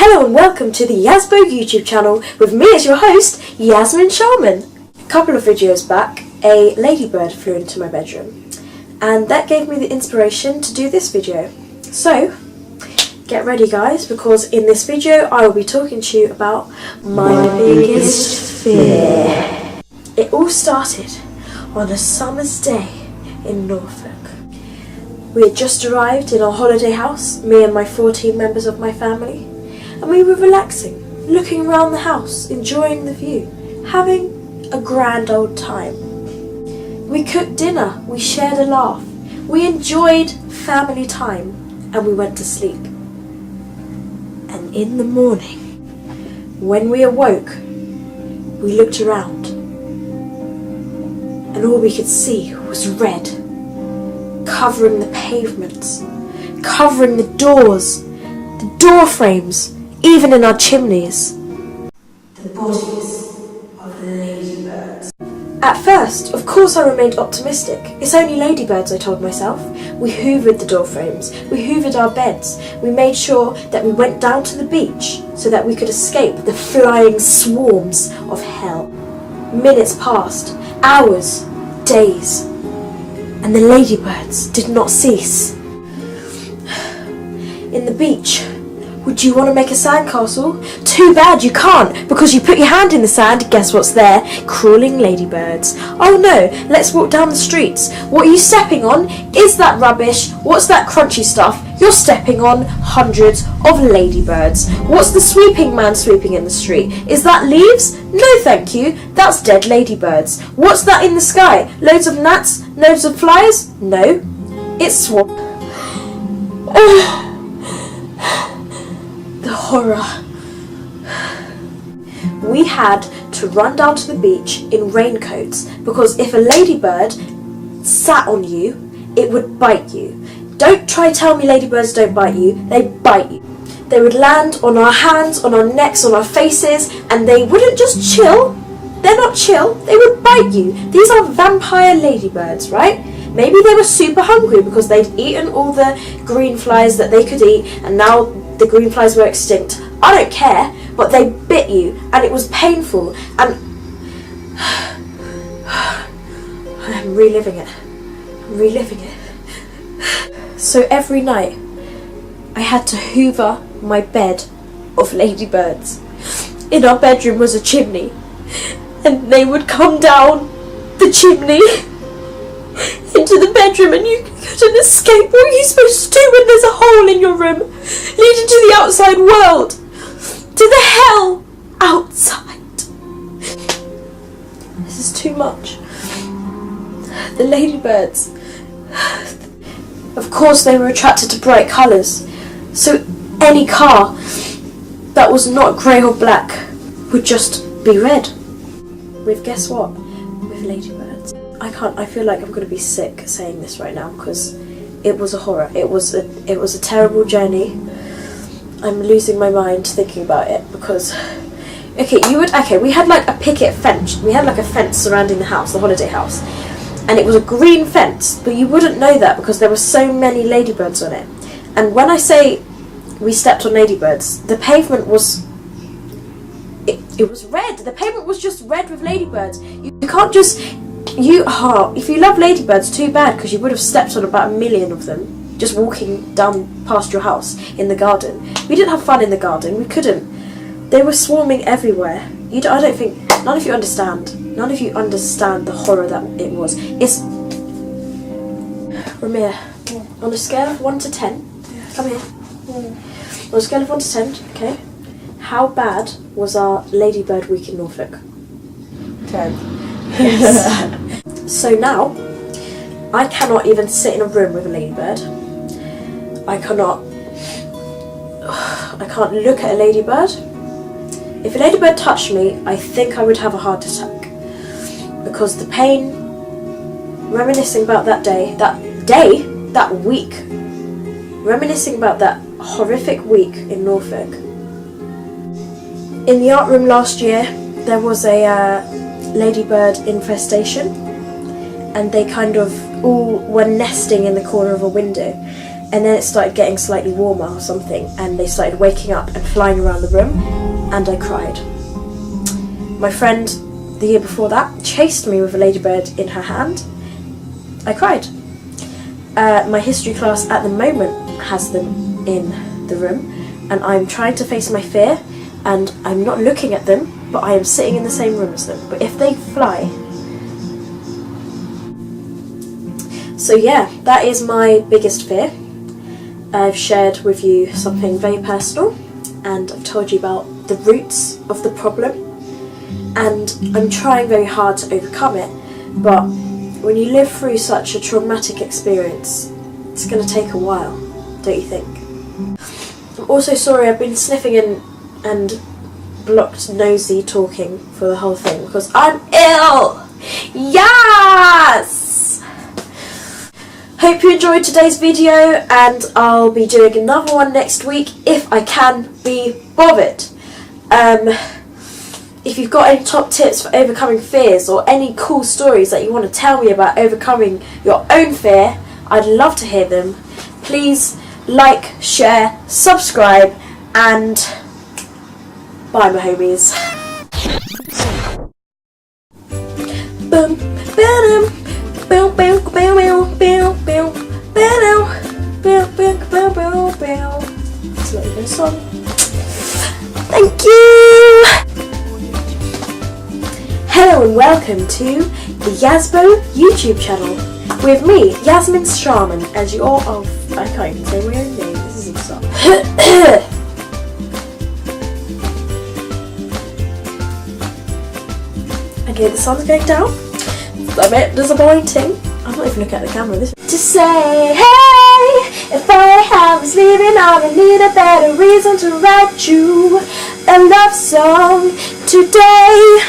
Hello and welcome to the Yasbo YouTube channel with me as your host, Yasmin Sharman. A couple of videos back, a ladybird flew into my bedroom and that gave me the inspiration to do this video. So, get ready guys, because in this video I will be talking to you about my biggest fear. It all started on a summer's day in Norfolk. We had just arrived in our holiday house, me and my 14 members of my family. And we were relaxing, looking around the house, enjoying the view, having a grand old time. We cooked dinner, we shared a laugh, we enjoyed family time, and we went to sleep. And in the morning, when we awoke, we looked around, and all we could see was red, covering the pavements, covering the doors, the door frames, even in our chimneys. The bodies of ladybirds. At first, of course I remained optimistic. It's only ladybirds, I told myself. We hoovered the door frames, we hoovered our beds, we made sure that we went down to the beach so that we could escape the flying swarms of hell. Minutes passed, hours, days, and the ladybirds did not cease. In the beach, would you want to make a sandcastle? Too bad you can't, because you put your hand in the sand, guess what's there? Crawling ladybirds. Oh no, let's walk down the streets. What are you stepping on? Is that rubbish? What's that crunchy stuff? You're stepping on hundreds of ladybirds. What's the sweeping man sweeping in the street? Is that leaves? No thank you, that's dead ladybirds. What's that in the sky? Loads of gnats? Loads of flies? No, it's swamp. The horror. We had to run down to the beach in raincoats because if a ladybird sat on you, it would bite you. Don't try tell me ladybirds don't bite you, they bite you. They would land on our hands, on our necks, on our faces, and they wouldn't just chill. They're not chill, they would bite you. These are vampire ladybirds, right? Maybe they were super hungry because they'd eaten all the green flies that they could eat and now the green flies were extinct. I don't care, but they bit you and it was painful and I'm reliving it. So every night I had to hoover my bed of ladybirds. In our bedroom was a chimney and they would come down the chimney into the bedroom and you couldn't escape. What are you supposed to do when there's a hole in your room leading to the outside world? To the hell outside. This is too much. The ladybirds, of course they were attracted to bright colours, so any car that was not grey or black would just be red. With guess what? With ladybirds. I feel like I'm going to be sick saying this right now because it was a horror. It was a terrible journey. I'm losing my mind thinking about it because we had like a picket fence. We had like a fence surrounding the house, the holiday house. And it was a green fence, but you wouldn't know that because there were so many ladybirds on it. And when I say we stepped on ladybirds, the pavement was it was red. The pavement was just red with ladybirds. You can't just if you love ladybirds, too bad, because you would have stepped on about 1 million of them just walking down past your house in the garden. We didn't have fun in the garden. We couldn't. They were swarming everywhere. I don't think none of you understand. None of you understand the horror that it was. It's Ramir. Yeah. On a scale of 1 to 10, come here. On a scale of 1 to 10, okay. How bad was our ladybird week in Norfolk? 10. Yes. So now, I cannot even sit in a room with a ladybird. I can't look at a ladybird. If a ladybird touched me, I think I would have a heart attack. Because the pain, reminiscing about that week, reminiscing about that horrific week in Norfolk. In the art room last year, there was a ladybird infestation and they kind of all were nesting in the corner of a window and then it started getting slightly warmer or something, and they started waking up and flying around the room, and I cried. My friend, the year before that, chased me with a ladybird in her hand. I cried. My history class at the moment has them in the room, and I'm trying to face my fear, and I'm not looking at them, but I am sitting in the same room as them. But if they fly... So yeah, that is my biggest fear. I've shared with you something very personal, and I've told you about the roots of the problem, and I'm trying very hard to overcome it, but when you live through such a traumatic experience, it's going to take a while, don't you think? I'm also sorry I've been sniffing and blocked nosy talking for the whole thing, because I'm ill! Yes! Hope you enjoyed today's video, and I'll be doing another one next week if I can be bothered. If you've got any top tips for overcoming fears, or any cool stories that you want to tell me about overcoming your own fear, I'd love to hear them. Please like, share, subscribe, and bye my homies. Boom, ba-dum, boom, boom, boom, boom, boom, boom, ba-dum, boom, boom, boom, boom, boom. It's not even a song. Thank you! Hello and welcome to the Yasbo YouTube channel with me, Yasmin Sharman, as you all... Oh, I can't even say my own name, this isn't stop. Okay, the sun's going down. It's a bit disappointing. I'm not even looking at the camera. To say, hey, if I was leaving, I would need a better reason to write you a love song today.